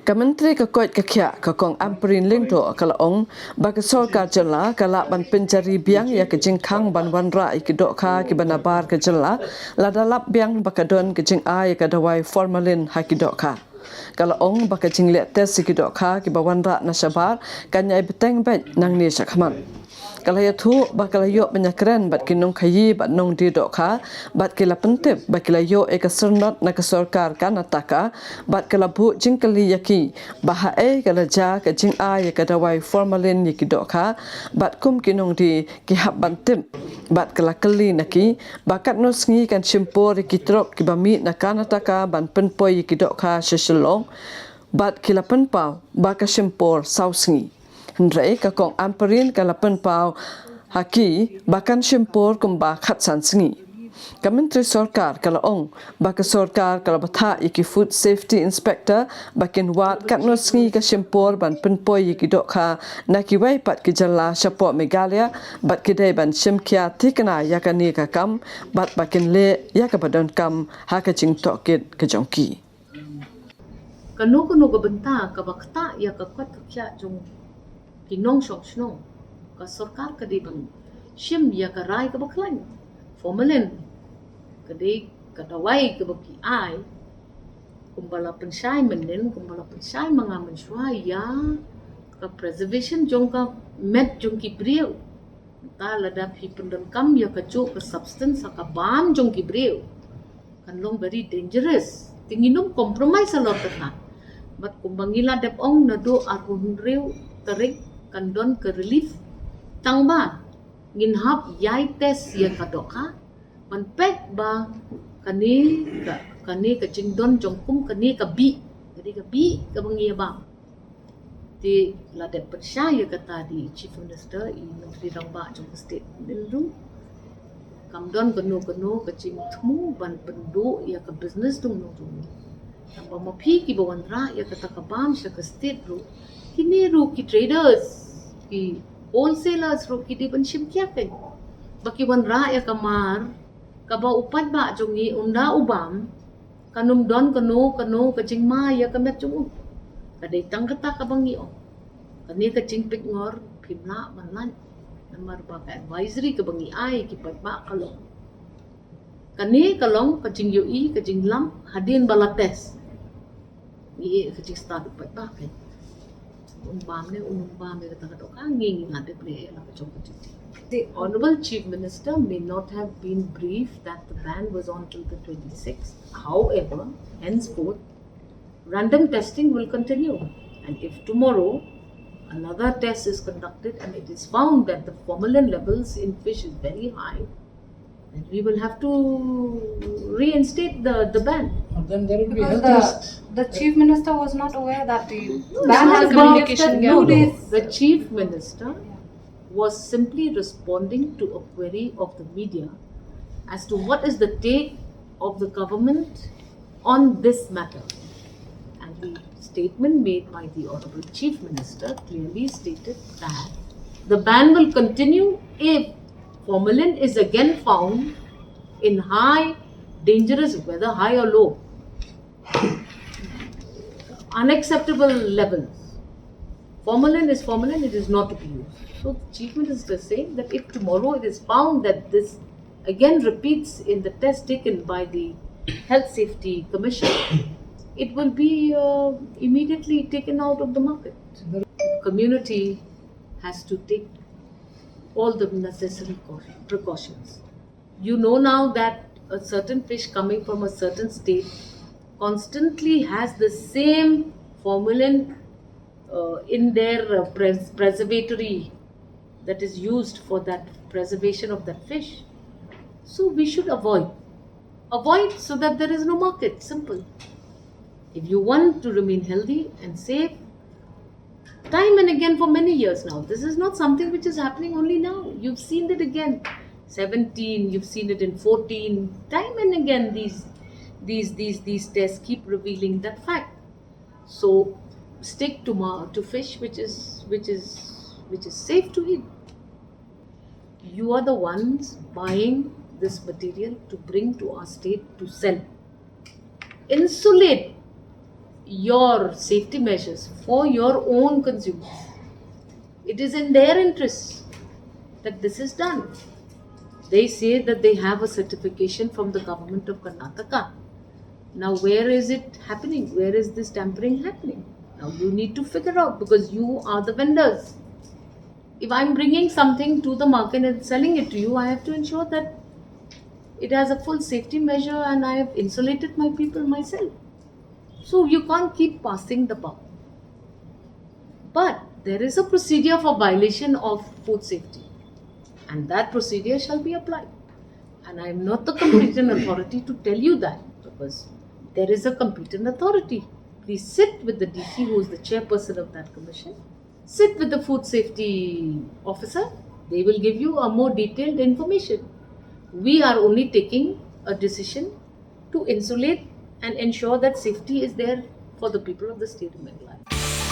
Kementeri Kekot Kekia Kekong Amperin Lindo Kalaong bagi Sorkar Jylla kalak ban pynjari biang ya ke jingkhang ban wanra ke dohkha kiba nabar ke Jylla lada lap biang bakadon ke jingkhang ke dawai Formalin ke dohkha. Kalaong baka jinglet tes ke dohkha kiba wanra nasabar kanyai beteng bet nang ni sakhaman. Kalaya tu bakalayo penyakren bat kinung kayi bat nong di dohkha bat kila pentip bat kilayo eka sernot na kesorkar kanataka bat kalabu jingkali yaki bahae kalaja ke jing'a ya kadawai Formalin yaki dohkha bat kum kinung di kihap bantip bat kelakali naki bakat nosngi kan simpor yaki trop kibami na kanataka ban penpoi yaki dohkha seselong bat kila penpau baka simpor sausngi. Hendrai kakong amperin kalapan pau haki bahkan syempur kumba khatsan sengi. Kementeri Sorkar kalaong baka Sorkar kalabata iki Food Safety Inspector bakin wat katno sengi ka syempur ban penpoi iki dohkha naki wai pat ki Jylla syapok Meghalaya bat kidai ban syemkia tikna yakani ka kam bat bakin le yakabadon kam haka jing tokit ke jongki. Kanu ka benta ka bakta ya ka kwat ka kya jong kinong shok shnong ka sarkar ka di bang shim ya ka rai ka baklan Formalin ka di ka dawai ka baki ai kumbala pensyai menen kumbala pensyai mga mensyai ya ka preservation jong ka met jong ki brieu ta lada phi pendon kam ya ka jo ka substance ka bam jong ki brieu kan long very dangerous tinginum compromise a lot ka but kumbangila dep ong na do arun riu tarik kandon ke relief tangba ngin hap yai tes ya ka dohkha man pek ba kani ka jingdon jongkum kani ka bi jadi ka bi ka bangi ba ti la de percaya kata di chief minister i menteri ramba jong state bindu kamdon genu ka jing thmu ban pendu ya ka business tung nong tamba mapi ki bawanra ya kata ka bam sa ka state ru kini ru ki traders ki wholesalers ru ki di ban shim kya kai baki wan ra ya kamar ka ba upat ba jongi unda ubam kanum don kano ka jingma ya kamet jong ka dei tang kata ka bangi o kani ka jing pik ngor phimla banlan namar ba ka advisory ka bangi ai ki pat ba kalong kani kalong ka jing yoi ka jing lam hadin bala test ni ka jing start pat ba kai the Honorable Chief Minister may not have been briefed that the ban was on till the 26th. However, henceforth, random testing will continue. And if tomorrow another test is conducted and it is found that the formalin levels in fish is very high, then we will have to reinstate the ban. And then there will be Because health risks. the Chief Minister was not aware that the No, ban it's has not been communication lifted gap. 2 days. The Chief Minister was simply responding to a query of the media as to what is the take of the government on this matter. And the statement made by the Honorable Chief Minister clearly stated that the ban will continue if formalin is again found in high, dangerous, whether high or low, unacceptable levels. Formalin is formalin, it is not to be used. So the Chief Minister is saying that if tomorrow it is found that this again repeats in the test taken by the Health Safety Commission, it will be immediately taken out of the market. The community has to take all the necessary precautions. You know now that a certain fish coming from a certain state constantly has the same formalin in their preservatory that is used for that preservation of that fish. So we should avoid so that there is no market. Simple. If you want to remain healthy and safe, time and again for many years now. This is not something which is happening only now. You've seen it again. 17, you've seen it in 14. Time and again these tests keep revealing that fact. So stick to fish which is safe to eat. You are the ones buying this material to bring to our state to sell. Insulate your safety measures for your own consumers. It is in their interest that this is done. They say that they have a certification from the government of Karnataka. Now, where is it happening? Where is this tampering happening? Now, you need to figure out, because you are the vendors. If I'm bringing something to the market and selling it to you, I have to ensure that it has a full safety measure and I have insulated my people myself. So you can't keep passing the buck. But there is a procedure for violation of food safety, and that procedure shall be applied. And I am not the competent authority to tell you that, because there is a competent authority. Please sit with the DC, who is the chairperson of that commission. Sit with the food safety officer. They will give you a more detailed information. We are only taking a decision to insulate and ensure that safety is there for the people of the state of Meghalaya.